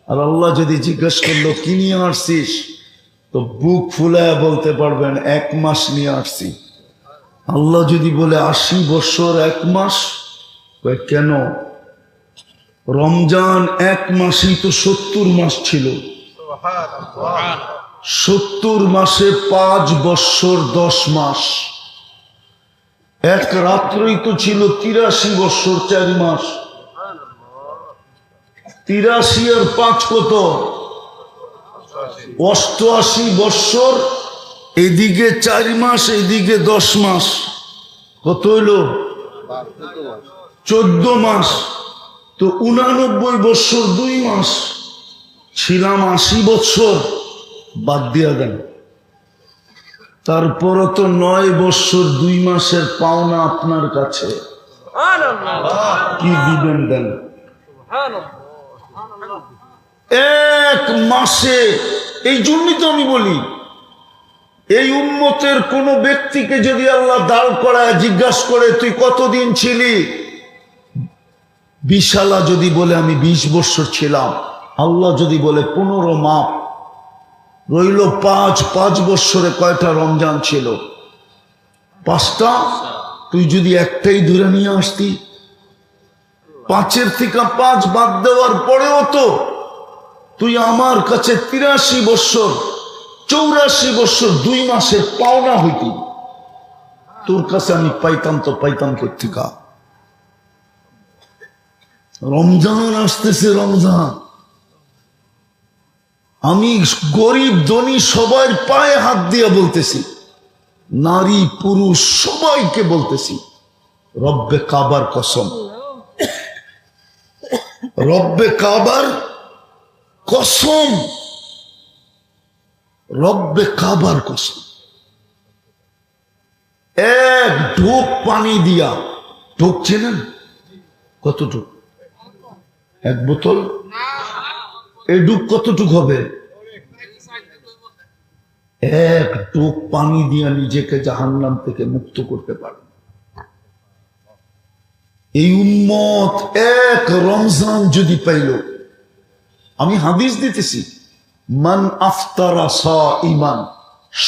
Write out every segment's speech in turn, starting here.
আর আল্লাহ যদি জিজ্ঞাসা করলো কি নিয়ে আসছিস, তো বুক ফুলায় বলতে পারবেন 1 মাস নিয়ে আসছি। আল্লাহ যদি বলে 80 বছর 1 মাস, কেন? রমজান 1 মাসই তো 70 মাস ছিল। 70 মাসে 5 বছর 10 মাস, এক রাত্রই তো ছিল 83 বছর 4 মাস। 83 আর 5 কত? 88 বছর। এদিকে 4 মাস, এদিকে 10 মাস, কত হইল? 14 মাস। তো 89 বছর 2 মাস, ছিলাম 80 বছর। বাদ দিয়া দেন। তারপরও তো 9 বছর 2 মাসের পাওনা আপনার কাছে। কি দিবেন দেন? 1 মাসে। এই জন্যই তো আমি বলি, এই উম্মতের কোন ব্যক্তিকে যদি আল্লাহ দাঁড় করায় জিজ্ঞাসা করে তুই কতদিন ছিলি, বিশালা যদি বলে আমি 20 বছর ছিলাম, আল্লাহ যদি বলে 15 মাপ রইল 5 বছরে কয়টা রমজান ছিল? 5টা। তুই যদি একটাই ধরে নিয়ে আসতি, 5-এর থেকে 5 বাদ দেওয়ার পরেও তো তুই আমার কাছে 83 বছর 84 বছর 2 মাসের পাওনা হইতি। তোর কাছে আমি পাইতাম তো পাইতাম কোত্থেকা? রমজান আসতেছে, রমজান। আমি গরিব ধনী সবার পায়ে হাত দিয়ে বলতেছি, নারী পুরুষ সবাইকে বলতেছি, রব্বে কাবার কসম, রব্বে কাবার কসম, রব্বে কাবার কসম, 1 ঢোক পানি দিয়া, ঢোক চেনেন? কতটুক? 1 বোতল। এই ডুব কতটুক হবে? 1 ঢোক পানি দিয়া নিজেকে জাহান্নাম থেকে মুক্ত করতে পারে। এই উম্মত 1 রমজান যদি পাইল, আমি হাদিস দিতেছি, মান আফতারা সাইমান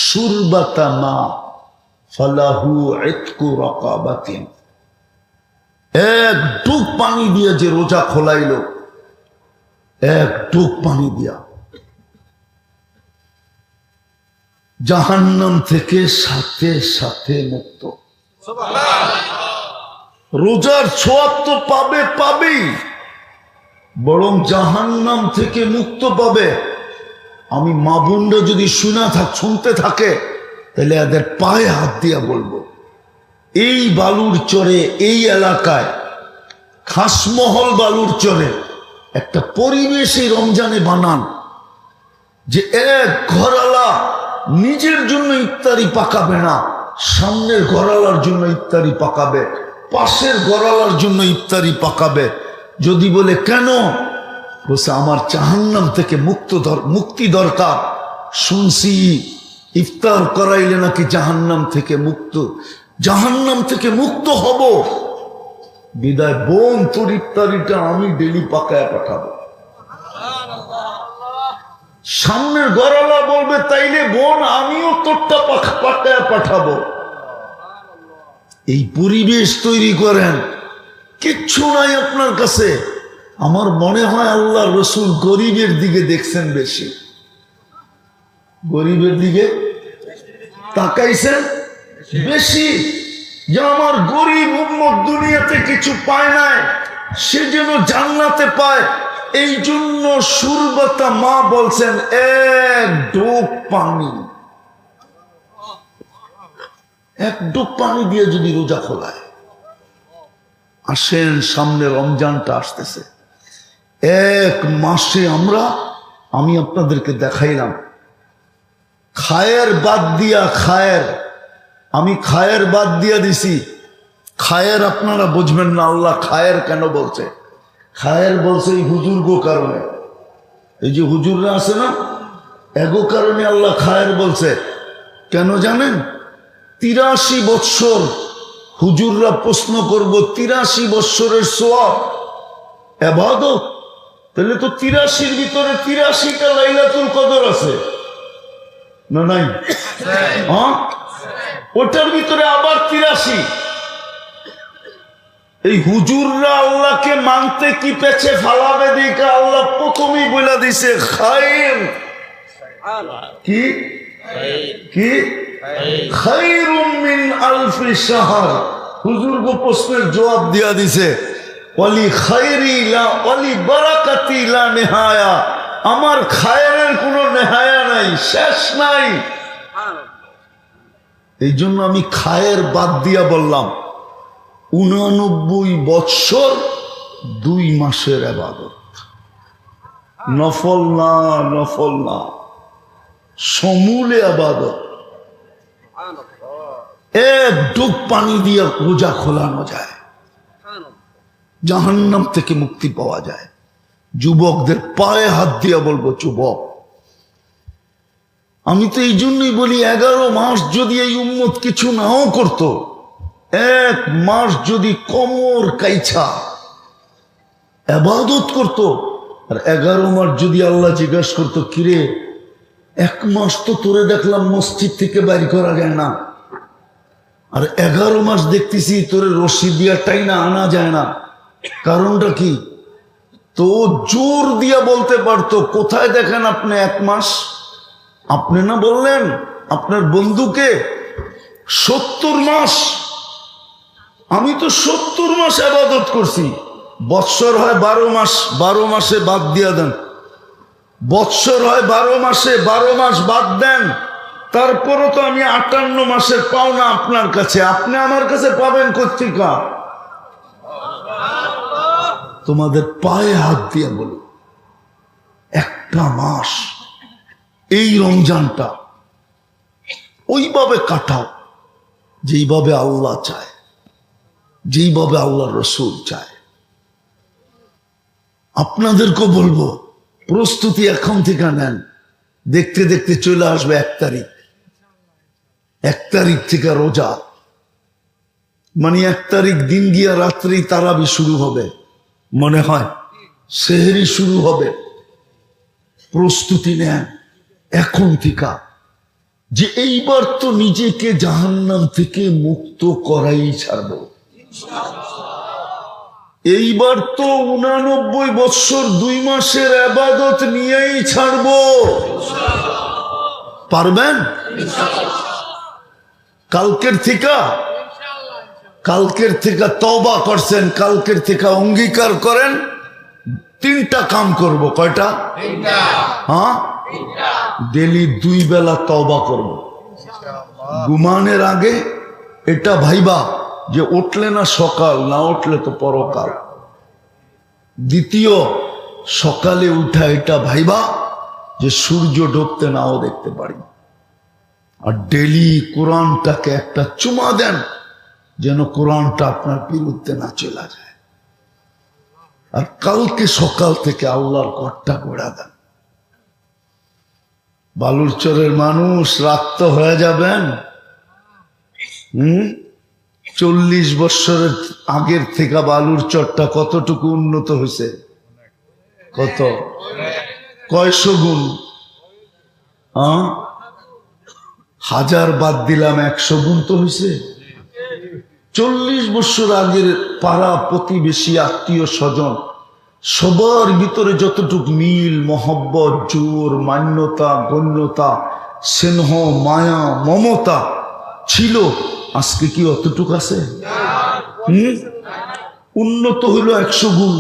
শুরবাতা মা ফালাহু ইতকু রাকাবাতিন। 1 ঢোক পানি দিয়ে যে রোজা খোলাইল, 1 ঢোক পানি দিয়া জাহান্নাম থেকে সাথে সাথে মুক্ত। রোজার ছোঁয়াব তো পাবেই, বরং জাহান্নাম থেকে মুক্ত পাবে। আমি মা বোনরা যদি শুনতে থাকে, তাহলে এদের পায়ে হাত দিয়া বলবো, এই বালুর চরে, এই এলাকায়, খাসমহল বালুর চরে একটা পরিবেশ এই রমজানে বানান, যে 1 ঘরওয়ালা নিজের জন্য ইফতারি পাকাবে না, সামনের ঘরওয়ালার জন্য ইফতারি পাকাবে, পাশের ঘরওয়ালার জন্য ইফতারি পাকাবে। যদি বলে কেন? বলছে আমার জাহান্নাম থেকে মুক্তি দরকার। শুনছি ইফতার করাইলে নাকি জাহান্নাম থেকে মুক্ত হব। বিদায় বোন, তোর ইফতারিটা আমি ডেলি পাকায় পাঠাবো। সামনের ঘরওয়ালা বলবে তাইলে বোন আমিও তোরটা পাকায় পাঠাবো। এই পরিবেশ তৈরি করেন। কিচ্ছু নাই আপনার কাছে। আমার মনে হয় আল্লাহ রসুল গরিবের দিকে দেখছেন বেশি, গরিবের দিকে তাকাইছেন বেশি, যে আমার গরিব উম্মত দুনিয়াতে কিছু পায় নাই, সে যেন জান্নাতে পায়। এই জন্য শুরবাতা মা বলছেন 1 ঢোক পানি, 1 ঢোক পানি দিয়ে যদি রোজা খোলায়। আসেন, সামনে রমজানটা আসতেছে। 1 মাসে আমি আপনাদেরকে দেখাইলাম খায়ের বাদ দিয়া, আমি খায়ের বাদ দিয়া দিছি। খায়ের আপনারা বুঝবেন না, আল্লাহ খায়ের কেন বলছে? খায়ের বলছে এই হুজুরগো কারণে, এই যে হুজুররা আছে না, এগো কারণে আল্লাহ খায়ের বলছে। কেন জানেন? 83 বৎসর হুজুররা প্রশ্ন করব, 83 বৎসরের সওয়াব ইবাদত তাহলে তো 83-র ভিতরে 83টা লাইলাতুল কদর আছে না নাই? হ্যাঁ, ওটার ভিতরে আবার 83। এই হুজুররা আল্লাহকে মানতে কি পেছে ফালাবে দিকে আল্লাহ প্রথমেই বলে দিছে খায়র। কি কি খায়রুম মিন আলফি শাহর। হুজুর গো প্রশ্নের জবাব দিয়া দিছে ওয়ালি খায়রি লা ওয়ালি বারাকাতি লা নিহায়া। আমার খায়রের কোনো নেহায়া নাই, শেষ নাই। এই জন্য আমি খায়ের বাদ দিয়া বললাম 89 বৎসর 2 মাসের ইবাদত। নফল না, নফল না, সমূলে ইবাদত। এক ডুব পানি দিয়ে রোজা খোলানো যায়, জাহান্নাম থেকে মুক্তি পাওয়া যায়। যুবকদের পায়ে হাত দিয়া বলবো, যুবক, আমি তো এই জন্যই বলি 11 মাস যদি এই উম্মত কিছু নাও করত, 1 মাস যদি কোমর কাইছা ইবাদত করত, আর 11 মাস যদি আল্লাহ জিজ্ঞাসা করতো, কিরে 1 মাস তো তোরে দেখলাম মসজিদ থেকে বাইর করা যায় না, আর 11 মাস দেখতেছি তোরে রশি দিয়া টাইনা আনা যায় না, কারণটা কি? তো জোর দিয়া বলতে পারতো, কোথায় দেখেন আপনি 1 মাস? আপনি না বললেন আপনার বন্ধুকে 70 মাস? আমি তো 70 মাস ইবাদত করছি। বৎসর হয় 12 মাস, 12 মাসে বাদ দিয়া দেন। বৎসর হয় 12 মাসে, 12 মাস বাদ দেন। তারপরও তো আমি 58 মাসের পাওনা আপনার কাছে, আপনি আমার কাছে পাবেন কোত্থেকে? তোমাদের পায়ে হাত দিয়ে বলো, 1টা মাস এই রমজানটা ওইভাবে কাটাও যেইভাবে আল্লাহ চায়, যেইভাবে আল্লাহ রসুল চায়। আপনাদেরকে বলবো, প্রস্তুতি এখন থেকে নেন। দেখতে দেখতে চলে আসবে 1 তারিখ। 1 তারিখ থেকে রোজা, মানে 1 তারিখ দিন গিয়া রাত্রি তারাবি শুরু হবে, মনে হয় সেহরি শুরু হবে। প্রস্তুতি নেন এখন থেকে, যে এইবার তো নিজেকে জাহান্নাম থেকে মুক্ত করাই ছাড়ব। এইবার তো 89 বৎসর 2 মাসের ইবাদত নিয়েই ছাড়ব। পারবেন? কালকের থেকে তওবা করছেন, কালকের থেকে অঙ্গীকার করেন 3টা কাম করব। কয়টা? 3টা। হ্যাঁ, ডেলি 2 বেলা তওবা করব। ঘুমানোর আগে এটা ভাইবা যে উঠলে না সকাল, না উঠলে তো পরকাল। দ্বিতীয়, সকালে উঠা এটা ভাইবা যে সূর্য ডুবতে নাও দেখতে পারি। আর ডেলি কোরআনটাকে একটা চুমা দেন, যেন কোরআনটা আপনার বিরুদ্ধে না চলে যায়। আর কালকে সকাল থেকে আল্লাহর ঘরটা গোড়া দেন। বালুরচরের মানুষ রাত হয়ে যাবেন। 40 বৎসরের আগের থেকে বালুরচরটা কতটুকু উন্নত হয়েছে? কত? কয়শো গুণ? 1000 বাদ দিলাম, 100 গুণ তো হয়েছে। 40 বৎসর আগের পাড়া প্রতিবেশী আত্মীয় স্বজন সবার ভিতরে যতটুকু মিল, মহব্বত, জোর, মান্যতা, গণ্যতা, স্নেহ, মায়া, মমতা ছিল, আজকে কি অতটুকু আছে? উন্নত হইল 100 গুণ।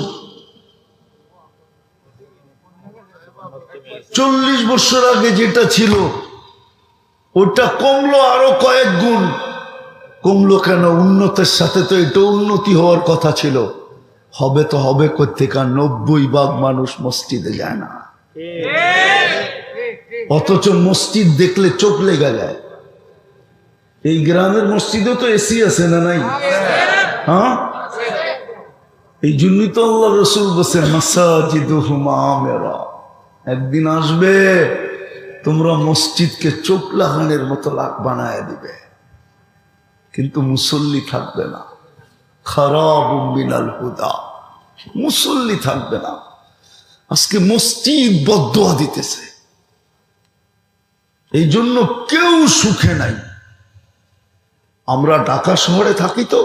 40 বছর আগে যেটা ছিল ওটা কমলো আরো কয়েক গুণ। কমলো কেন? উন্নতের সাথে তো এটা উন্নতি হওয়ার কথা ছিল। হবে তো হবে কোত্থেকে? 90% মানুষ মসজিদে যায় না, অথচ মসজিদ দেখলে চোখ লেগে যায়। এই গ্রামের মসজিদে তো এসি আছে না নাই? হ্যাঁ, এই জন্যই তো আল্লাহ রসুল বলছেন মাসাজিদুহুম আমিরা। একদিন আসবে তোমরা মসজিদকে চোখ লাগানোর মতো বানায় দিবে, কিন্তু মুসল্লি থাকবে না। খারাবুম মিনাল হুদা, মুসল্লি থাকবে না। আজকে মসজিদ বদদোয়া দিতেছে। এই জন্য কেউ সুখে নাই। আমরা ঢাকা শহরে থাকি তো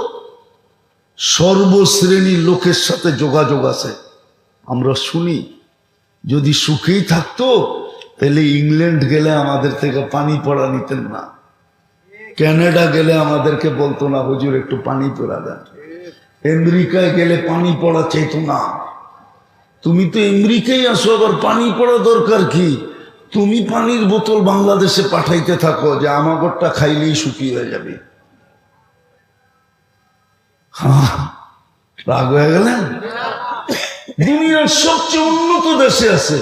সর্বশ্রেণীর লোকের সাথে যোগাযোগ আছে। আমরা শুনি যদি সুখেই থাকতো তাহলে ইংল্যান্ড গেলে আমাদের থেকে পানি পড়া নিতেন না, কানাডা গেলে আমাদেরকে বলতো না হুজুর একটু পানি পড়া দেন, আমেরিকায় গেলে পানি পড়া চাইতো না। তুমি তো আমেরিকায় আসো, আবার পানি পড়া দরকার কি? তুমি পানির বোতল বাংলাদেশে পাঠাইতে থাকো যে আমাগরটা খাইলেই শুকিয়ে হয়ে যাবে। রাগ হয়ে গেলেন? দুনিয়ার সবচেয়ে উন্নত দেশে আছে,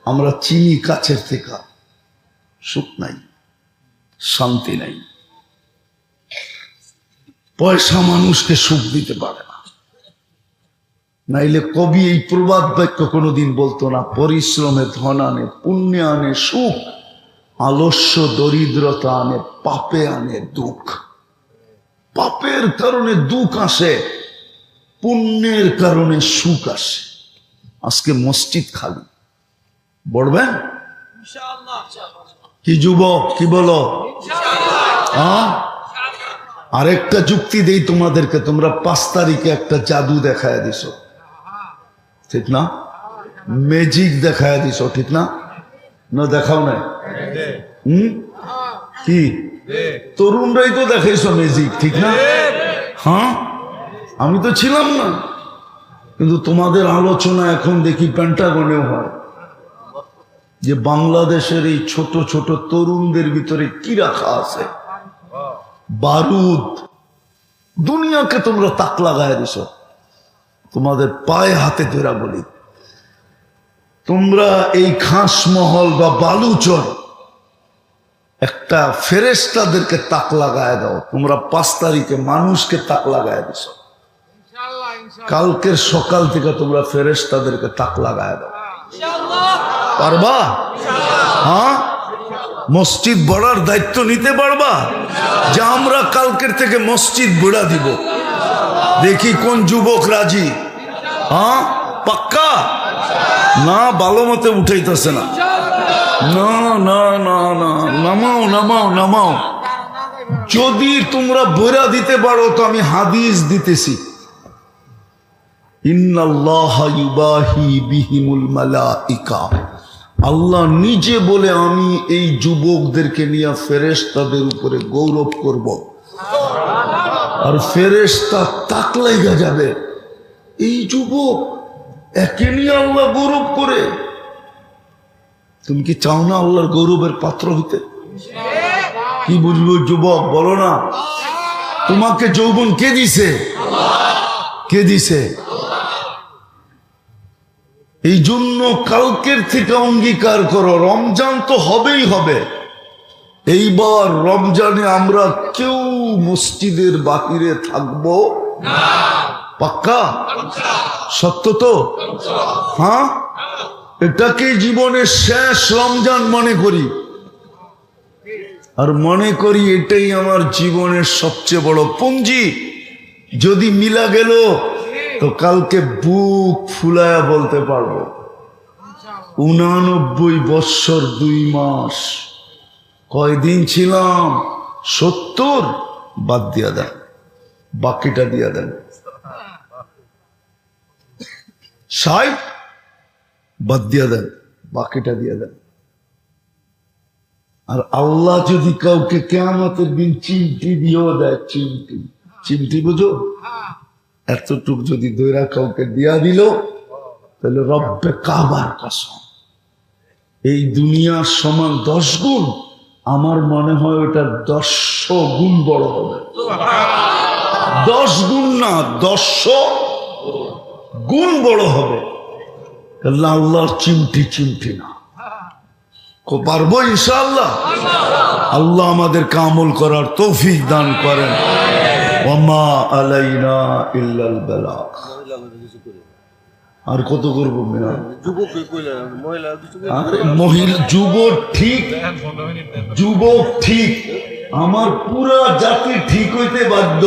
আমরা চিনি কাছের থেকে, সুখ নাই, শান্তি নাই। পয়সা মানুষকে সুখ দিতে পারে না। নাইলে কবি এই প্রবাদ বাক্য কোনোদিন বলতো না, পরিশ্রমে ধন আনে, পুণ্যে আনে সুখ, আলস্য দরিদ্রতা আনে, পাপে আনে দুঃখ। পাপের কারণে দুঃখ আসে, পুণ্যের কারণে সুখ আসে। আজকে মসজিদ খালি, বলবেন কি যুবক, কি বলো? আরেকটা যুক্তি দেই তোমাদেরকে, তোমরা 5 তারিখে একটা জাদু দেখায় দিছো, ঠিক না? ম্যাজিক দেখায় দিছো, ঠিক না? না দেখাও নাই? কি তরুণরাই তো দেখাইছো ম্যাজিক, ঠিক না? হ্যাঁ, আমি তো ছিলাম না, কিন্তু তোমাদের আলোচনা এখন দেখি পেন্টাগনেও হয় যে বাংলাদেশের এই ছোট ছোট তরুণদের ভিতরে কি রাখা আছে, বারুদ। দুনিয়াকে তোমরা তাক লাগায় দিছ। তোমাদের পায়ে হাতে ধরা বলি, তোমরা এই খাসমহল বা বালুচর একটা ফেরেশতাদেরকে তাক লাগায় দাও। তোমরা 5 তারিখে মানুষকে তাক লাগায় দিছ, কালকের সকাল থেকে তোমরা ফেরেশতাদেরকে তাক লাগায় দাও। পারবা? হ্যাঁ, মসজিদ বড়ার দায়িত্ব নিতে পারবা? যে আমরা কালকের থেকে মসজিদ বুড়া দিব, দেখি কোন যুবক রাজি। হ্যাঁ, পাক্কা? না, ভালো মতে উঠাইতেছে না। না না না না, নামাও নামাও নামাও। যদি তোমরা বুড়া দিতে পারো তো আমি হাদিস দিতেছি, ইন্নাল্লাহা ইউবাহি বিহিমুল মালাইকা। আল্লাহ নিজে বলে আমি এই যুবকদেরকে নিয়ে ফেরেশতাদের উপরে গৌরব করব, আর ফেরেশতা তাক লাগা যাবে। এই যুবক একে নিয়ে আল্লাহ গৌরব করে। তুমি কি চাও না আল্লাহর গৌরবের পাত্র হইতে? কি বুঝবো যুবক, বলো না। তোমাকে যৌবন কে দিছে? কে দিছে? এই জন্য কালকের থেকে অঙ্গীকার করো, রমজান তো হবেই হবে। এইবার রমজানে আমরা কেউ মসজিদের বাহিরে থাকবো না। পাক্কা? সত্য তো? হ্যাঁ, এটাকে জীবনের শেষ রমজান মনে করি, আর মনে করি এটাই আমার জীবনের সবচেয়ে বড় পুঁজি। যদি মিলা গেল তো কালকে বুক ফুলায়া বলতে পারবো 89 বৎসর 2 মাস। কয়দিন ছিলাম? 70। বাদ দিয়া দেন, বাকিটা দিয়া দেন। 60 বাদ দিয়া দেন, বাকিটা দিয়া দেন। আর আল্লাহ যদি কাউকে কিয়ামতের দিন চিমটি দিয়েও দেয়, চিমটি, চিমটি বুঝো, এতটুক যদি দৈরা কাউকে দিয়া দিল, তাহলে রব্বে কাবার কসম এই দুনিয়ার সমান 10 গুণ, আমার মনে হয় ওটা 100 গুণ বড় হবে। 10 গুণ না, 100 গুণ বড় হবে। আল্লাহর চিমটি চিমটি না, পারবো ইনশাআল্লাহ। আল্লাহ আমাদেরকে আমল করার তৌফিক দান করেন। ওয়ামা আলাইনা ইল্লাল বালাগ। আর কত করবো? মহিলা যুবক ঠিক, যুবক ঠিক, আমার পুরা জাতি ঠিক হইতে বাধ্য।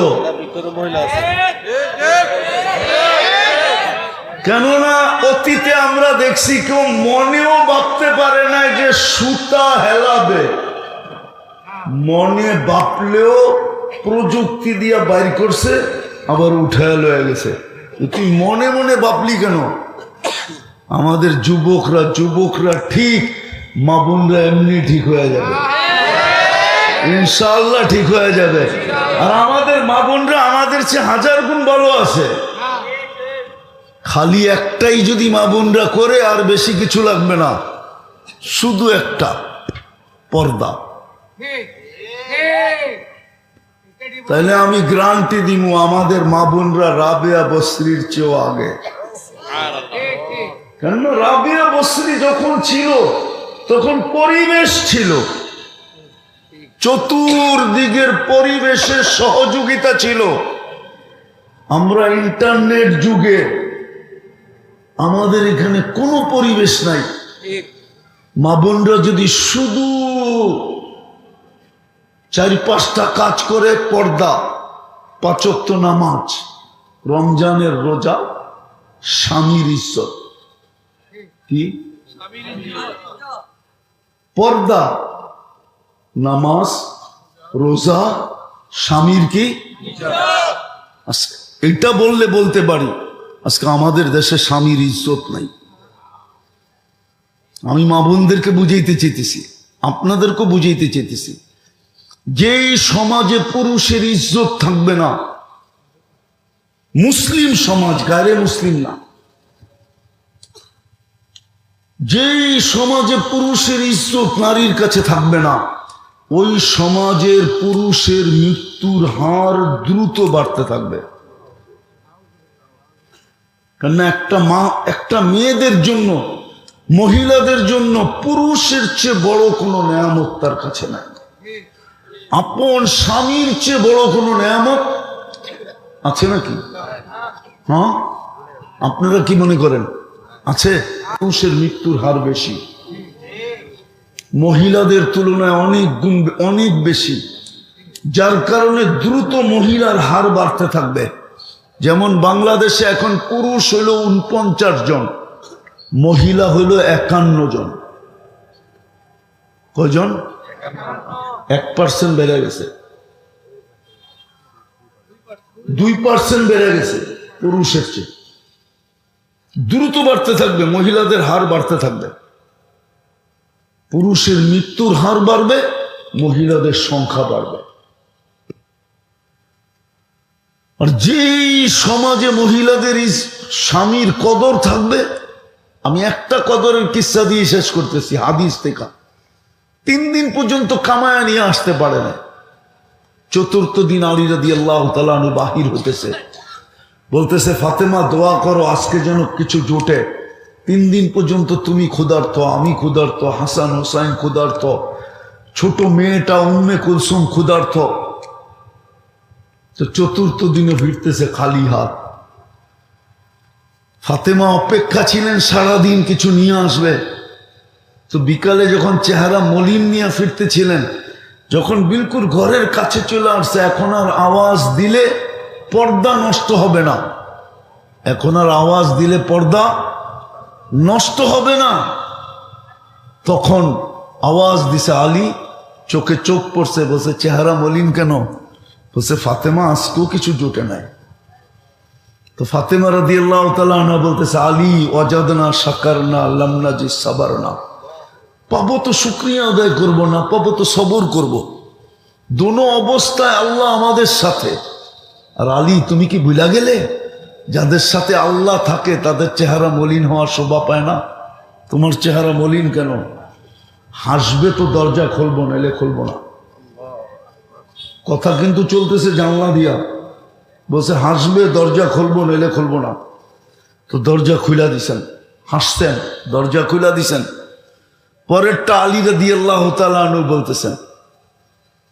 কেননা অতীতে আমরা দেখছি কেউ মনেও ভাবতে পারে না যে সুতা হেলাবে, মনে ভাবলেও প্রযুক্তি দিয়ে বাইর করছে, আবার উঠায় লয়ে গেছে। তুই মনে মনে ভাবলি কেন? আমাদের যুবকরা ঠিক, মা বোনরা এমনি ঠিক হয়ে যাবে, ইনশাআল্লাহ ঠিক হয়ে যাবে। আর আমাদের মা বোনরা আমাদের চেয়ে 1000 গুণ ভালো আছে। খালি একটাই যদি মা বোনরা করে, আর বেশি কিছু লাগবে না, শুধু একটা পর্দা। তাইলে আমি গ্যারান্টি দিব আমাদের মা বোনরা রাবেয়া বসরির চেয়েও আগে। কেন? রাবেয়া বসরি যখন ছিল তখন পরিবেশ ছিল, চতুর্দিকের পরিবেশের সহযোগিতা ছিল। আমরা ইন্টারনেট যুগে, আমাদের এখানে কোনো পরিবেশ নাই। মা বোনরা যদি শুধু 4-5টা কাজ করে, পর্দা, 5 ওয়াক্ত নামাজ, রমজানের রোজা, স্বামীর ইজ্জত, কি পর্দা, নামাজ, রোজা, স্বামীর কি, এটা বললে বলতে পারি আজকে আমাদের দেশে স্বামীর ইজ্জত নাই। আমি মা বোনদেরকে বুঝাইতে চেয়েছি, আপনাদেরকেও বুঝাইতে চেয়েছি, যেই সমাজে পুরুষের ইজ্জত থাকবে না, মুসলিম সমাজ, গায়রে মুসলিম না, যেই সমাজে পুরুষের ইজ্জত নারীর কাছে থাকবে না, ওই সমাজের পুরুষের মৃত্যুর হার দ্রুত বাড়তে থাকবে। কেন? একটা মেয়েদের জন্য, মহিলাদের জন্য পুরুষের চেয়ে বড় কোনো নেয়ামত তার কাছে নাই। আপন স্বামীর চেয়ে বড় কোনো নেয়ামত আছে নাকি? হ্যাঁ, আপনারা কি মনে করেন আছে? পুরুষের মৃত্যুর হার বেশি, মহিলাদের তুলনায় অনেক বেশি, যার কারণে দ্রুত মহিলার হার বাড়তে থাকবে। যেমন বাংলাদেশে এখন পুরুষ হইল 49 জন, মহিলা হইল 51 জন। কয়জন? 1% বেড়ে গেছে, 2% বেড়ে গেছে পুরুষের চেয়ে। দ্রুত বাড়তে থাকবে, মহিলাদের হার বাড়তে থাকবে। পুরুষের মৃত্যুর হার বাড়বে, মহিলাদের সংখ্যা বাড়বে। আর যেই সমাজে মহিলাদের স্বামীর কদর থাকবে, আমি একটা কদরের কিস্সা দিয়ে শেষ করতেছি, হাদিস থেকে। 3 দিন পর্যন্ত কামায়া নিয়ে আসতে পারে না। 4th দিন আলী রাদিয়াল্লাহু তাআলা আনহু বাহির হতেছে, বলতেছে, ফাতেমা দোয়া করো আজকে যেন কিছু জোটে। 3 দিন পর্যন্ত তুমি ক্ষুধার্ত, আমি ক্ষুধার্ত, হাসান হোসাইন ক্ষুধার্ত, ছোট মেয়েটা উম্মে কুলসুম ক্ষুধার্ত। তো 4th দিনে ফিরতেছে খালি হাত। ফাতেমা অপেক্ষা ছিলেন সারাদিন কিছু নিয়ে আসবে। তো বিকালে যখন চেহারা মলিন নিয়ে ফিরতেছিলেন, যখন বিলকুল ঘরের কাছে চলে আসছে, এখন আর আওয়াজ দিলে পর্দা নষ্ট হবে না, এখন আর আওয়াজ দিলে পর্দা নষ্ট হবে না। তখন আওয়াজ দিছে, আলী চোখে চোখ পড়ছে, বলছে চেহারা মলিন কেন? বলছে ফাতেমা আজকেও কিছু জোটে নাই। তো ফাতেমা রাদিয়াল্লাহু তাআলা আনহা বলতেছে, আলী ওয়াজাদনা শাকারনা লাম নাজি সাবারনা, পাবো তো শুকরিয়া আদায় করবো না, পাবো তো সবর করব। দোনো অবস্থায় আল্লাহ আমাদের সাথে। আর আলী তুমি কি ভুলা গেলে, যাদের সাথে আল্লাহ থাকে তাদের চেহারা মলিন হওয়ার শোভা পায় না? তোমার চেহারা মলিন কেন? হাসবে তো দরজা খুলবো, নাইলে খুলবো না। কথা কিন্তু চলতেছে জানলা দিয়া, বলছে হাসবে দরজা খুলবো, নাইলে খুলবো না। তো দরজা খুলা দিছেন, হাসতেন, দরজা খুলা দিছেন। পরেরটা আলী রাদিয়াল্লাহু তাআলা আনহু বলতেছেন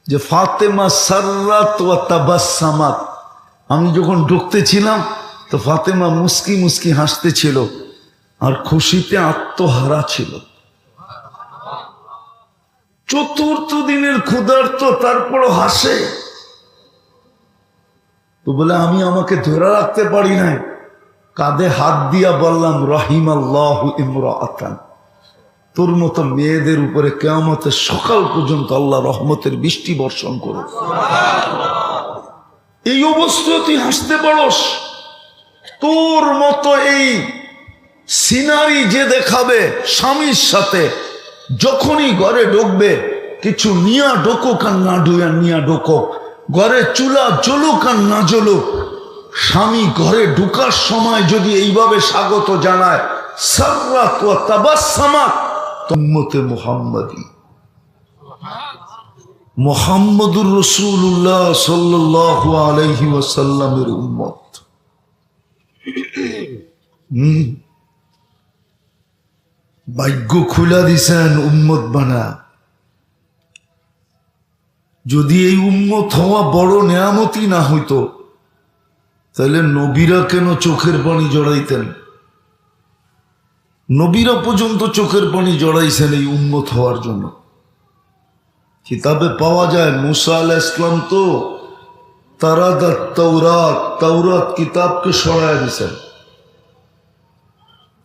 যে ফাতেমা সাররাত ওয়া তাবাসসামাত, আমি যখন ঢুকতেছিলাম তো ফাতেমা মুস্কি মুস্কি হাসতেছিল আর খুশিতে আত্মহারা ছিল। 4th দিনের ক্ষুধার্ত, তারপরও হাসে। তো বলে আমি আমাকে ধরে রাখতে পারি নাই, কাঁধে হাত দিয়া বললাম রাহিমাল্লাহু ইমরাআতান, তোর মতো মেয়েদের উপরে কিয়ামতের সকাল পর্যন্ত আল্লাহ রহমতের বৃষ্টি বর্ষণ করুক। এই অবস্থায় তুই হাসতে পারস? তোর মতো এই সিনারি যে দেখাবে স্বামীর সাথে, যখনই ঘরে ঢুকবে কিছু নিয়া ঢোকুক আর না নিয়া ঢোকুক, ঘরে চুলা জ্বলুক আর না জ্বলুক, স্বামী ঘরে ঢুকার সময় যদি এইভাবে স্বাগত জানায়, সাররাত ওয়া তাবাসসামাত, উম্মতে মুহাম্মাদি মুহাম্মদুর রাসূলুল্লাহ সাল্লাল্লাহু আলাইহি ওয়াসাল্লামের উম্মত। ভাগ্য খুলা দিছেন উম্মত বানা। যদি এই উম্মত হওয়া বড় নেয়ামতি না হইতো, তাহলে নবীরা কেন চোখের পানি জড়াইতেন? নবীরা পর্যন্ত চোখের পানি জড়াইছেন এই উম্মত হওয়ার জন্য। কিতাবে পাওয়া যায় মুসা আলাইহিস সালাম তো তাওরাত কিতাবকে সরায় দিয়েছেন,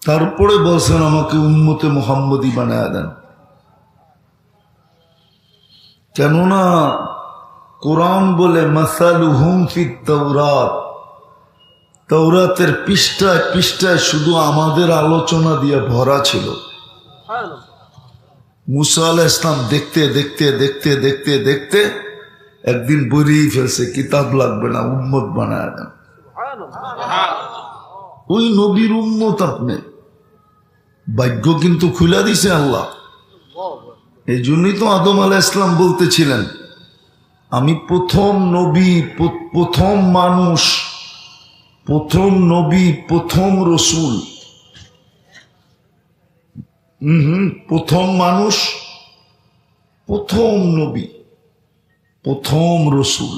তারপরে বলছেন আমাকে উম্মতে মুহাম্মদী বানায় দেন। কেননা কোরআন বলে মাসালুহুম ফিত তাওরাত, তাওরাতের পৃষ্ঠায় পৃষ্ঠায় শুধু আমাদের আলোচনা দিয়ে ভরা ছিল। মুসা আলাইহিস সালাম দেখতে দেখতে দেখতে দেখতে দেখতে একদিন বলেই ফেলছে কিতাব লাগবে না, উম্মত বানায় দেন। ওই নবীর উম্মত আপনি। ভাগ্য কিন্তু খুলে দিছে আল্লাহ। এই জন্যই তো আদম আলাইহিস সালাম বলতেছিলেন, আমি প্রথম নবী, প্রথম মানুষ, প্রথম নবী, প্রথম রসুল। প্রথম মানুষ, প্রথম নবী, প্রথম রসুল।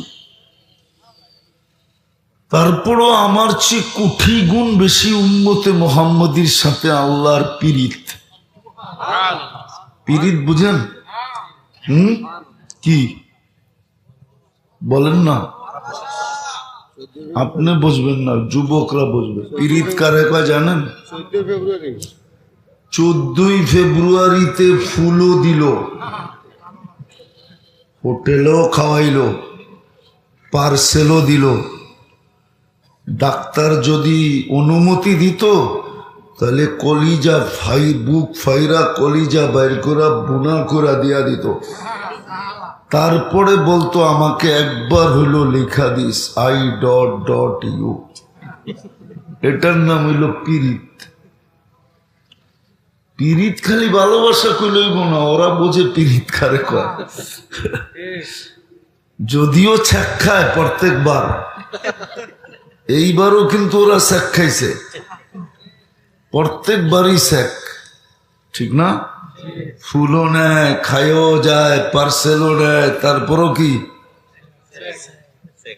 তারপরও আমার চেয়ে কোটি গুণ বেশি উম্মতে মুহাম্মদীর সাথে আল্লাহর পীড়িত। পীড়িত বুঝেন? কি বলেন না? আপনি বুঝবেন না, যুবকরা বুঝবে। পীড়িত কারে কয় জানেন? 14ই ফেব্রুয়ারিতে ফুলও দিল, হোটেলও খাওয়াইলো, পার্সেলও দিল। ডাক্তার যদি অনুমতি দিত তাহলে কলিজা বুক ফাইরা কলিজা বাইর করা বুনা করা দিয়া দিত। তারপরে বলতো আমাকে একবার হইল লেখা দিস I.U। এটার নাম হইল পীড়িত। পীড়িত খালি ভালোবাসা কইলইব না, ওরা বোঝে পীড়িত কারে কয়। যদিও ছ্যাক খায় প্রত্যেকবার, এইবারও কিন্তু ওরা ছ্যাক খাইছে, প্রত্যেকবারই ছ্যাক, ঠিক না? ফুলও নেয়, খাইও যায়, পার্সেলও নেয়, তারপরও কি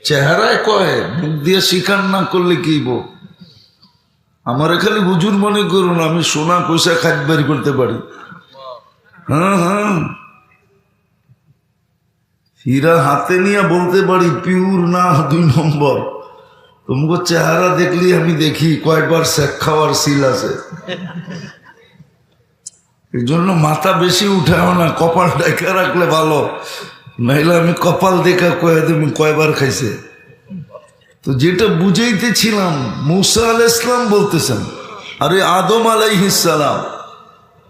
চেহারায় কয়, মুখ দিয়ে স্বীকার না করলে কি বো। আমারে খালি হুজুর মনে করুন, আমি সোনা পয়সা খাদ বের করতে পারি। হ্যাঁ, হীরা হাতে নিয়ে বলতে পারি পিওর না 2 নম্বর। তোমাকে চেহারা দেখলি আমি দেখি কয়েকবার শেখ খাওয়ার সিল আছে। এই জন্য মাথা বেশি উঠাও না, কপাল দেখা রাখলে ভালো, নাইলে আমি কপাল দেখা কয়ে তুমি কয়বার খাইছে। তো যেটা বুঝাইতেছিলাম, মুসা আলাইহিস সালাম বলতেছেন, আরে আদম আলাইহিস সালাম,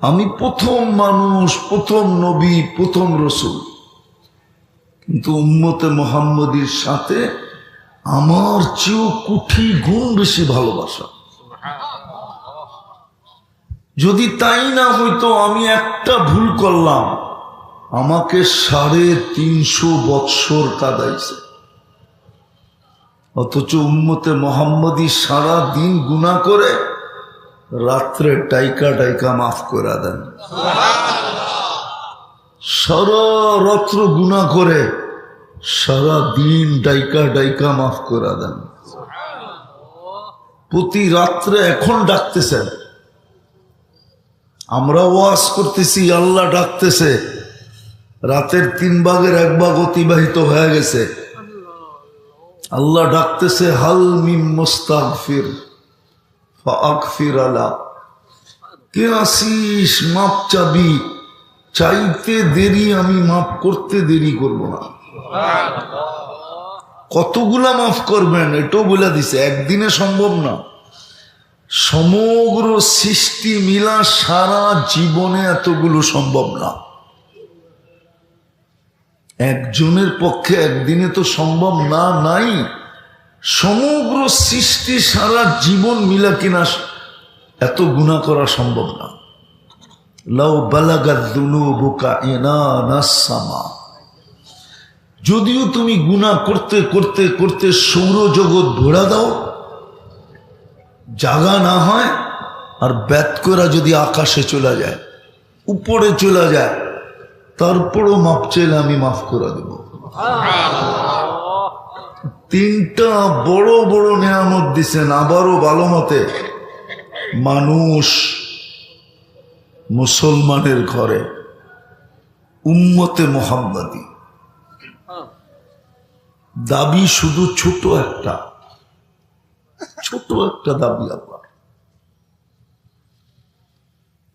আমি প্রথম মানুষ, প্রথম নবী, প্রথম রসুল, কিন্তু উম্মতে মুহাম্মদীর সাথে আমার চেয়েও কোটি গুণ বেশি ভালোবাসা। যদি তাই না হইতো, আমি একটা ভুল করলাম, আমাকে 350 বৎসর কাঁদাইছে। অথচ উম্মতে মুহাম্মদী সারা দিন গুনাহ করে, রাত্রে টাইকা টাইকা মাফ করে দেন। সারা রাত্র গুনাহ করে, সারা দিন ডাইকা ডাইকা মাফ করে দেন। প্রতি রাত্রে এখন ডাকতেছেন, আমরা ওয়াজ করতেছি, আল্লাহ ডাকতেছে। রাতের 3 ভাগের 1 ভাগ অতিবাহিত হয়ে গেছে, আল্লাহ ডাকতেছে, হাল মিন মুস্তাগফির, ফাগফির আলা, কে আসিস মাপ চাবি, চাইতে দেরি আমি মাফ করতে দেরি করব না। কতগুলা মাফ করবেন এটাও বলে দিছে, একদিনে সম্ভব না। সমগ্র সৃষ্টি মিলা সারা জীবনে এতগুলো সম্ভব না। একজনের পক্ষে একদিনে তো সম্ভব না, নাই। সমগ্র সৃষ্টি সারা জীবন মিলা কিনা এত গুনাহ করা সম্ভব না। লাউ বালাগাত যুনুবুকা ইনানাস সামা, যদিও তুমি গুনাহ করতে করতে করতে সৌরজগৎ ভরা দাও, জাগা না হয়, আর ব্যাত করা যদি আকাশে চলে যায়, উপরে চলে যায়, তারপরও মাপ চাইলে আমি মাফ করে দেব। তিনটা বড় বড় নেয়ামত দিছেন। আবারও ভালো মতে, মানুষ মুসলমানের ঘরে, উম্মতে মুহাম্মাদি, দাবি শুধু ছোট একটা দাবি আল্লাহ,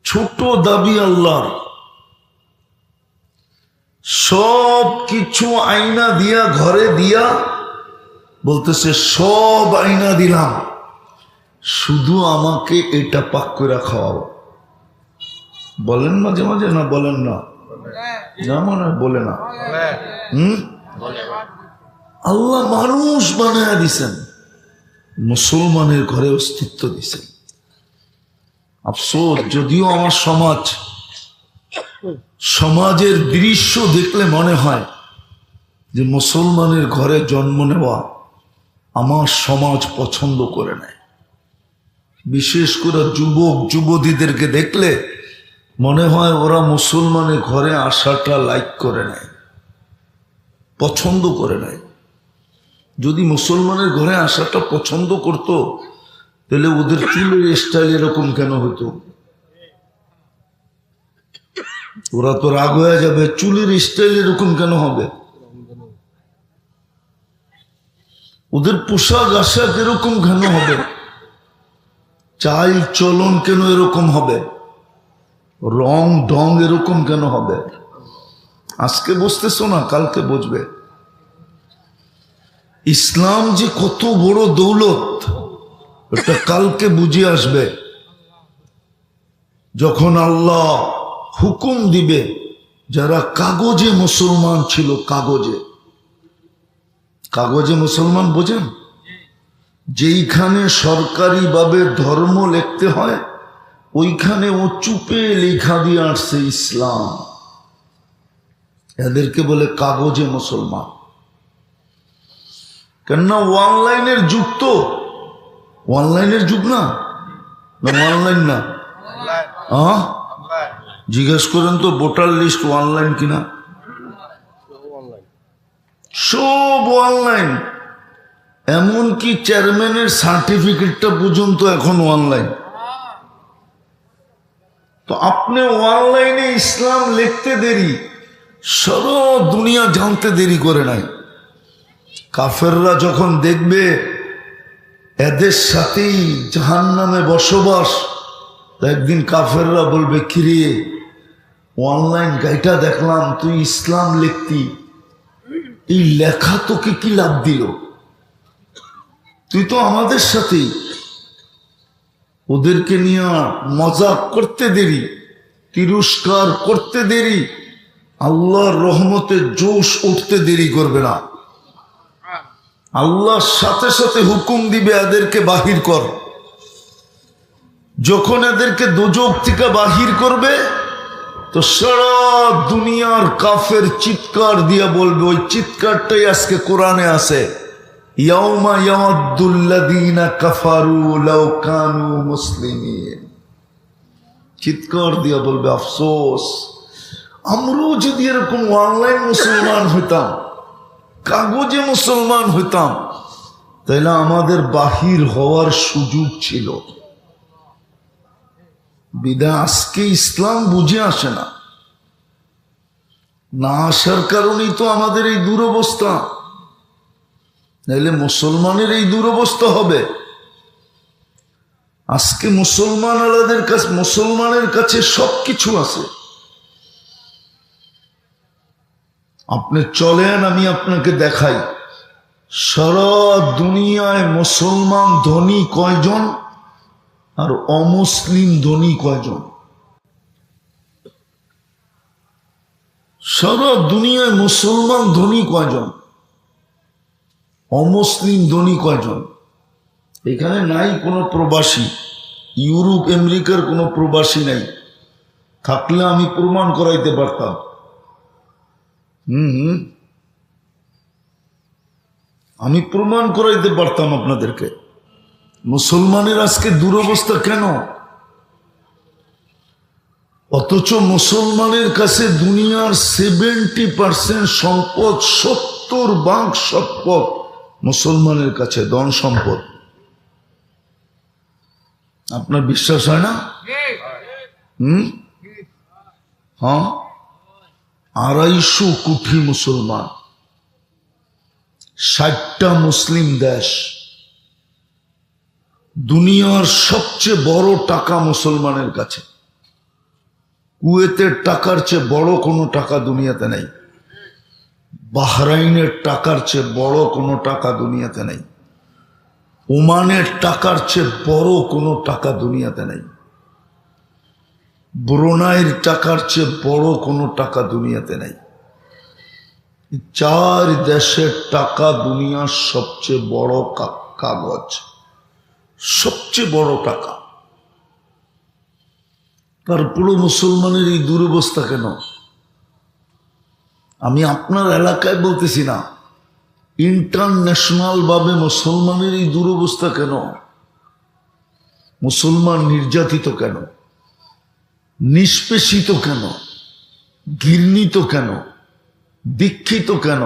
ছোট দাবি আল্লাহ। সব কিছু আয়না দিয়া ঘরে দিয়া বলতেছে সব আয়না দিলাম, শুধু আমাকে এটা পাক করে খাওয়াও। বলেন মাঝে মাঝে না বলেন না? যেমন বলে না। আল্লাহ মানুষ বানায়া দিছেন, মুসলমানের ঘরে অস্তিত্ব দিছেন। আফসোস, যদিও আমার সমাজের দৃশ্য দেখলে মনে হয় যে মুসলমানের ঘরে জন্ম নেওয়া আমার সমাজ পছন্দ করে নেয়। বিশেষ করে যুবক যুবতীদেরকে দেখলে মনে হয় ওরা মুসলমানের ঘরে আসাটা লাইক করে নেয়, পছন্দ করে নেয়। যদি মুসলমানের ঘরে আসাটা পছন্দ করতো, তাহলে ওদের চুলের স্টাইল এরকম কেন হতো? ওরা তো রাগ হয়ে যাবে, চুলের স্টাইল এরকম কেন হবে? ওদের পোশাক আশাক এরকম কেন হবে? চাল চলন কেন এরকম হবে? রং ঢং এরকম কেন হবে? আজকে বুঝতেছো না, কালকে বুঝবে। ইসলাম যে কত বড় দৌলত, এটা কালকে বুঝে আসবে, যখন আল্লাহ হুকুম দিবে। যারা কাগজে মুসলমান ছিল, কাগজে মুসলমান বোঝেন, যেইখানে সরকারি ভাবে ধর্ম লিখতে হয়, ওইখানে ও চুপে লেখা দিয়ে আসছে ইসলাম। এদেরকে বলে কাগজে মুসলমান। কেননা অনলাইনের যুগ, তো অনলাইনের যুগ না, অনলাইন না? জিজ্ঞেস করেন তো ভোটার লিস্ট অনলাইন কিনা? সব অনলাইন, এমনকি চেয়ারম্যানের সার্টিফিকেটটা পর্যন্ত এখন অনলাইন। তো আপনি অনলাইনে ইসলাম লিখতে দেরি, সারা দুনিয়া জানতে দেরি করে নাই। কাফেররা যখন দেখবে এদের সাথেই জাহান্নামে বসবাস, একদিন কাফেররা বলবে, কিরে অনলাইন গাইটা দেখলাম তুই ইসলাম লিখতি, এই লেখা তোকে কি লাভ দিল? তুই তো আমাদের সাথেই। ওদেরকে নিয়ে মজাক করতে দেরি, তিরস্কার করতে দেরি, আল্লাহর রহমতের জোশ উঠতে দেরি করবে না। আল্লাহর সাথে সাথে হুকুম দিবে এদেরকে বাহির কর। যখন এদেরকে দোজখ থেকে বাহির করবে, তো সারা দুনিয়ার কাফের চিৎকার দিয়া বলবে, ওই চিৎকারটাই আজকে কোরআনে আছে, ইয়াউমা ইয়াওয়াদ্দুল্লাযীনা কাফারু লাউ কানু মুসলিমিন। চিৎকার দিয়া বলবে, আফসোস, আমরাও যদি এরকম অনলাইন মুসলমান হইতাম, কাগজে মুসলমান হইতাম, তাইলে আমাদের বাহির হওয়ার সুযোগ ছিল। বিদায় আজকে ইসলাম বুঝে আসে না, না আসার কারণেই তো আমাদের এই দুরবস্থা। নাইলে মুসলমানের এই দুরবস্থা হবে? আজকে মুসলমানের কাছে সবকিছু আছে। আপনি চলেন, আমি আপনাকে দেখাই সারা দুনিয়ায় মুসলমান ধনী কয়জন আর অমুসলিম ধনী কয়জন। সারা দুনিয়ায় মুসলমান ধনী কয়জন, অমুসলিম ধনী কয়জন। এখানে নাই কোনো প্রবাসী, ইউরোপ আমেরিকার কোনো প্রবাসী নাই। থাকলে আমি প্রমাণ করাইতে পারতাম। আমি প্রমাণ করাইতে পারতাম আপনাদেরকে। মুসলমানের আজকে দুরবস্থা কেন? অথচ মুসলমানের কাছে দুনিয়ার 70% সম্পদ, 70% সম্পদ মুসলমানের কাছে, ধন সম্পদ। আপনার বিশ্বাস হয় না? হ্যাঁ, 250 কোটি মুসলমান, 60টা মুসলিম দেশ। দুনিয়ার সবচেয়ে বড় টাকা মুসলমানের কাছে। কুয়েতের টাকার চেয়ে বড় কোনো টাকা দুনিয়াতে নেই। বাহরাইনের টাকার চেয়ে বড় কোনো টাকা দুনিয়াতে নেই। ওমানের টাকার চেয়ে বড় কোনো টাকা দুনিয়াতে নেই। ব্রুনাইয়ের টাকার চেয়ে বড় কোনো টাকা দুনিয়াতে নেই। 4 দেশের টাকা দুনিয়ার সবচেয়ে বড় কাগজ, সবচেয়ে বড় টাকা। তারপরও মুসলমানের এই দুরবস্থা কেন? আমি আপনার এলাকায় বলতেছি না, ইন্টারন্যাশনাল ভাবে মুসলমানের এই দুরবস্থা কেন? মুসলমান নির্যাতিত কেন, নিষ্পেষিত কেন, ঘৃণিত কেন, দীক্ষিত কেন,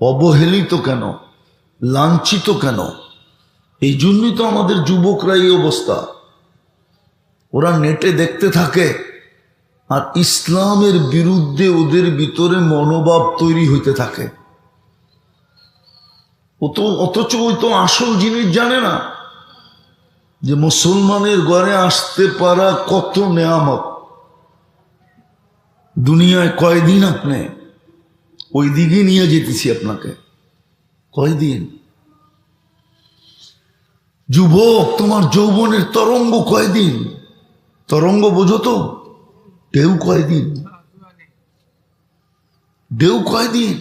অবহেলিত কেন, লাঞ্ছিত কেন? এই জন্যই তো আমাদের যুবকরা এই অবস্থা। ওরা নেটে দেখতে থাকে আর ইসলামের বিরুদ্ধে ওদের ভিতরে মনোভাব তৈরি হইতে থাকে। অথচ ওই তো আসল জিনিস জানে না যে মুসলমানের ঘরে আসতে পারা কত নেয়ামত। দুনিয়ায় কয়দিন আপনি ওই দিকে নিয়ে যেতেছি আপনাকে, কয়দিন? যুবক, তোমার যৌবনের তরঙ্গ কয়দিন? তরঙ্গ বোঝো তো? ঢেউ কয়দিন? ঢেউ কয়দিন?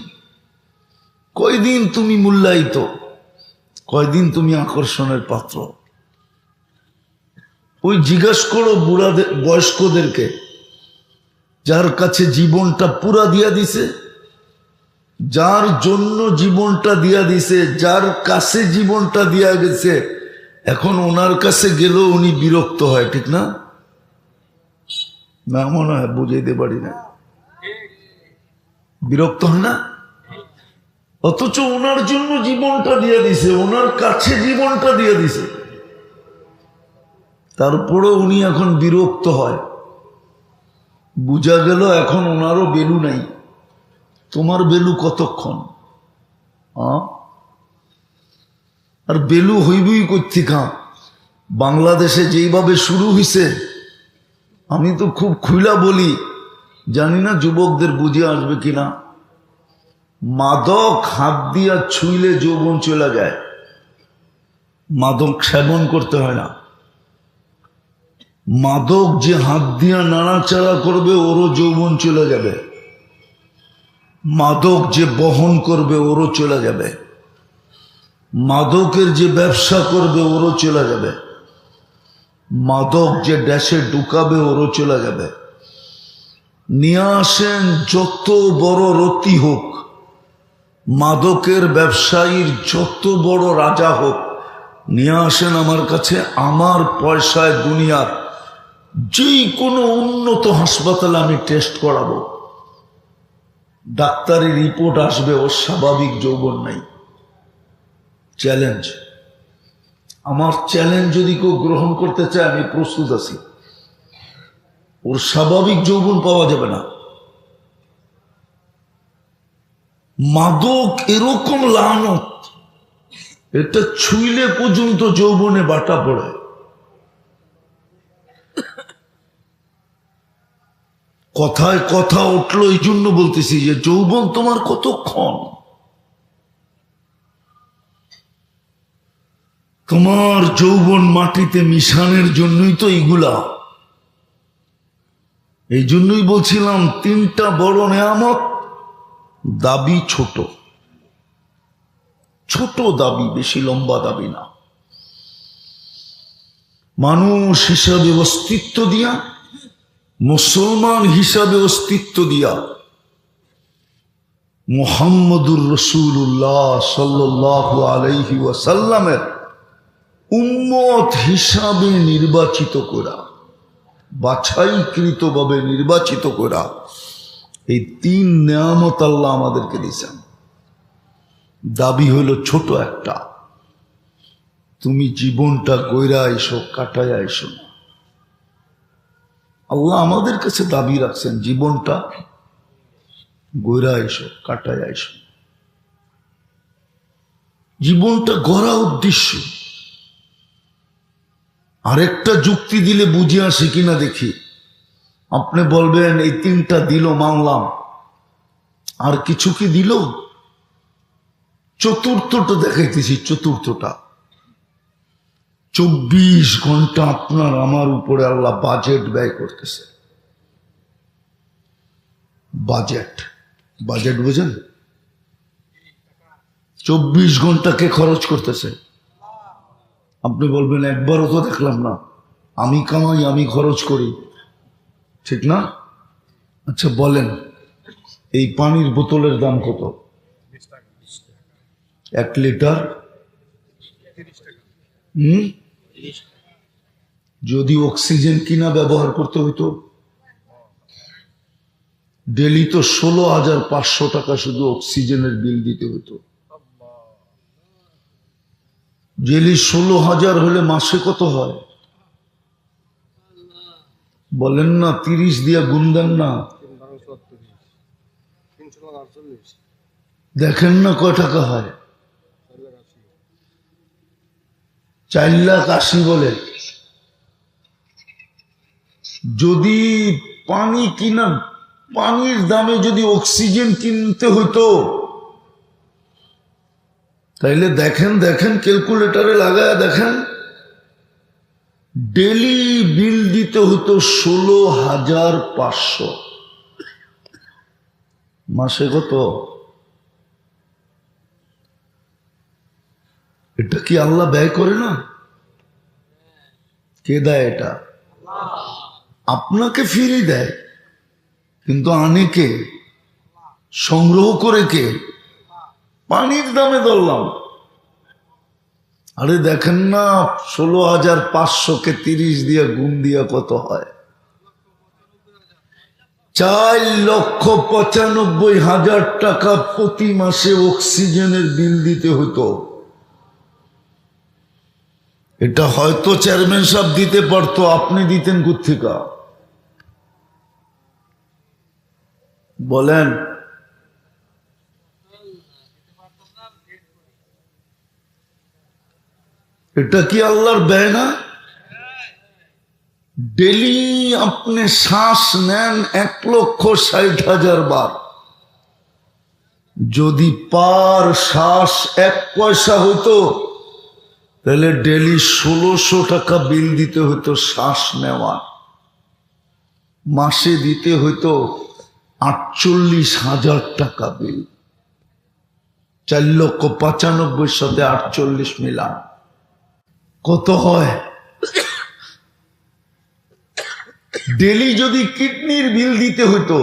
কয়দিন তুমি মূল্যায়িত, কয়দিন তুমি আকর্ষণের পাত্র? ওই জিজ্ঞাসা করো বুড়াদের, বয়স্কদেরকে, যার কাছে জীবনটা পুরা দিয়া দিছে, যার জন্য জীবনটা দিয়া দিছে, যার কাছে জীবনটা দিয়া গেছে, এখন ওনার কাছে গেলেও উনি বিরক্ত হয়, ঠিক না? না মনে হয় বুঝাইতে পারি না, বিরক্ত হয় না? অথচ ওনার জন্য জীবনটা দিয়ে দিছে, ওনার কাছে জীবনটা দিয়ে দিছে, তারপরে উনি এখন বিরক্ত হয়। বুঝা গেল এখন ওনারও বেলু নাই। তোমার বেলু কতক্ষণ? আর বেলু হইবই কোত্থেকা? বাংলাদেশে যেইভাবে শুরু হইছে, আমি তো খুব খুইলা বলি, জানি না যুবকদের বুঝে আসবে কিনা। মাদক হাত দিয়া ছুঁইলে যৌবন চলে যায়, মাদক সেবন করতে হয় না। মাদক যে হাত দিয়া নাড়াচাড়া করবে ওরও যৌবন চলে যাবে, মাদক যে বহন করবে ওরও চলে যাবে, মাদকের যে ব্যবসা করবে ওরও চলে যাবে, মাদক যে দেশে ঢুকাবে ওরও চলে যাবে। নিয়ে আসেন যত বড় রতি হোক, মাদকের ব্যবসায়ীর যত বড় রাজা হোক, নিয়ে আসেন আমার কাছে, আমার পয়সায় দুনিয়ার যে কোনো উন্নত হাসপাতালে আমি টেস্ট করাবো, ডাক্তারি রিপোর্ট আসবে ওর স্বাভাবিক যৌবন নাই। চ্যালেঞ্জ, আমার চ্যালেঞ্জ যদি কেউ গ্রহণ করতে চায় আমি প্রস্তুত আছি। ওর স্বাভাবিক যৌবন পাওয়া যাবে না। মাদক এরকম লানত, এটা ছুঁইলে পর্যন্ত যৌবনে বাটা পড়ে। কথায় কথা উঠলো, এই জন্য বলতেছি যে যৌবন তোমার কতক্ষণ? তোমার যৌবন মাটিতে মিশানোর জন্যই তো এইগুলা। এই জন্যই বলছিলাম তিনটা বড় নেয়ামত, দাবি ছোট ছোট দাবি, বেশি লম্বা দাবি না। মানুষ হিসাবে অস্তিত্ব দিয়া, মুসলমান হিসাবে অস্তিত্ব দিয়া, মুহাম্মদুর রাসূলুল্লাহ সাল্লাল্লাহু আলাইহি ওয়াসাল্লামের উম্মত হিসাবে নির্বাচিত করা, বাছাইকৃতভাবে নির্বাচিত করা, এই তিন নেয়ামত আল্লাহ আমাদেরকে দিয়েছেন। দাবি হলো ছোট একটা, তুমি জীবনটা গইরা আইসো, কাটায় আইসো না। আল্লাহ আমাদের কাছে দাবি রাখছেন জীবনটা গইরা আইসো, কাটায় আইসো। জীবনটা গড়া উদ্দেশ্য। আরেকটা যুক্তি দিলে বুঝে আসে কিনা দেখি। আপনি বলবেন এই তিনটা দিল মানলাম, আর কিছু কি দিল? চতুর্থটা দেখাইতেছি। চতুর্থটা 24 ঘন্টা আপনার আমার উপরে আল্লাহ বাজেট ব্যয় করতেছে। বাজেট, বাজেট বুঝেন? 24 ঘন্টাকে খরচ করতেছে। আপনি বলবেন একবারও তো দেখলাম না, আমি কামাই আমি খরচ করি, ঠিক না? আচ্ছা বলেন, এই পানির বোতলের দাম কত? 1 লিটার। যদি অক্সিজেন কিনা ব্যবহার করতে হইতো, ডেলি তো 16,500 টাকা শুধু অক্সিজেনের বিল দিতে হতো। ডেলি 16,000 হলে মাসে কত হয় বলেন না? 30 দিয়া গুণ দেন না, দেখেন না কয় টাকা হয়? 4,80,000 বলে। যদি পানি কিনা, পানির দামে যদি অক্সিজেন কিনতে হইতো, তাইলে দেখেন দেখেন ক্যালকুলেটরে লাগায় দেখেন, ডেলি বিল দিতে হতো 16,500। মাসে কত? এটা কি আল্লাহ ব্যয় করে না? কে দেয় এটা? আপনাকে ফিরে দেয়, কিন্তু আনে কে? সংগ্রহ করে কে? পানির দামে ধরলাম। আরে দেখেন না 16,500-কে 30 দিয়ে গুণ দিয়া কত হয়? 4,95,000 টাকা প্রতি মাসে অক্সিজেনের বিল দিতে হতো। এটা হয়তো চেয়ারম্যান সাহেব দিতে পারতো, আপনি দিতেন কোত্থেকে বলেন? এটা কি আল্লাহর ব্যয় না? ডেলি আপনি শ্বাস নেন 1,60,000 বার। যদি পার শ্বাস 1 পয়সা হইতো, তাহলে ডেলি 1600 টাকা বিল দিতে হইতো শ্বাস নেওয়া। মাসে দিতে হইতো 48,000 টাকা বিল। 4,95,000 সাথে 48 মিলান কত হয়? ডেলি যদি কিডনির বিল দিতে হইতো,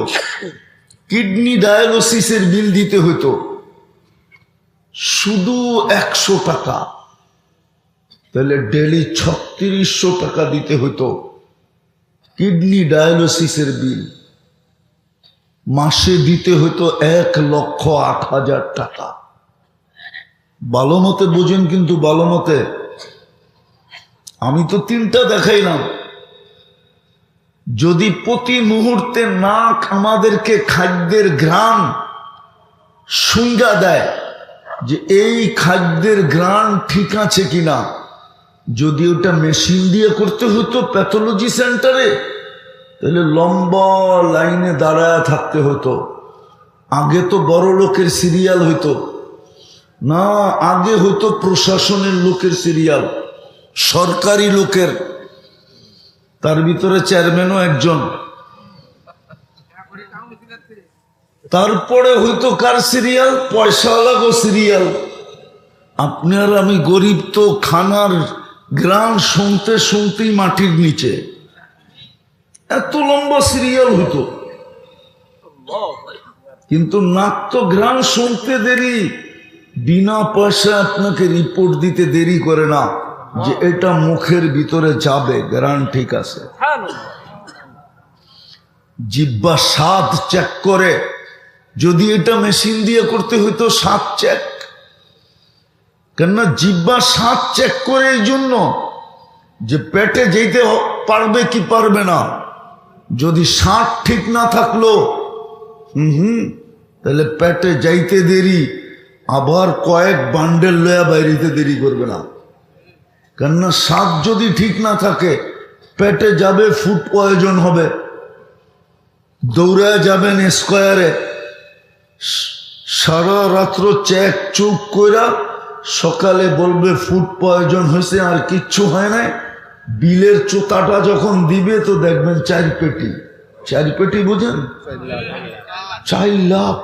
কিডনি ডায়ালিসিসের বিল দিতে হইতো শুধু 100 টাকা, তাহলে ডেলি 3600 টাকা দিতে হইতো কিডনি ডায়ালিসিসের বিল। মাসে দিতে হইতো 1,08,000 টাকা। ভালো মতে বুঝেন, কিন্তু ভালো মতে। আমি তো 3টা দেখাইলাম। যদি প্রতি মুহূর্তে নাক আমাদেরকে খাদ্যের ঘ্রাণ শুঙ্গা দেয় যে এই খাদ্যের ঘ্রাণ ঠিক আছে কিনা, যদি ওটা মেশিন দিয়ে করতে হতো প্যাথোলজি সেন্টারে, তাহলে লম্বা লাইনে দাঁড়ায় থাকতে হতো। আগে তো বড় লোকের সিরিয়াল হইতো না, আগে হইতো প্রশাসনের লোকের সিরিয়াল, সরকারি লোকের, তার ভিতরে চেয়ারম্যানও একজন। তারপরে হইতো কার সিরিয়াল? পয়সাওয়ালাগো সিরিয়াল। আপনি আর আমি গরিব তো খানার গ্রান শুনতে শুনতেই মাটির নিচে, এত লম্বা সিরিয়াল হতো। কিন্তু নাক তো গ্রান শুনতে দেরি, বিনা পয়সায় আপনাকে রিপোর্ট দিতে দেরি করে না যে এটা মুখের ভিতরে যাবে, গ্রান ঠিক আছে। জিহ্বা স্বাদ চেক করে, যদি এটা মেশিন দিয়ে করতে হইতো স্বাদ চেক, কেননা জিহ্বা স্বাদ চেক করে এই জন্য যে পেটে যেতে পারবে কি পারবে না। যদি স্বাদ ঠিক না থাকলো তাহলে পেটে যাইতে দেরি, আবার কয়েক বান্ডেল লয়া বাইরিতে দেরি করবে না। কেননা স্বাদ যদি ঠিক না থাকে পেটে যাবে, ফুড পয়জন হবে, দৌড়ায় যাবেন স্কোয়ারে, সারা রাত্র চেক চুপ কইরা সকালে বলবে ফুড পয়জন হয়েছে, আর কিচ্ছু হয় নাই। বিলের চোতাটা যখন দিবে তো দেখবেন 4 পেটি, 4 পেটি বুঝেন, 4 লাখ।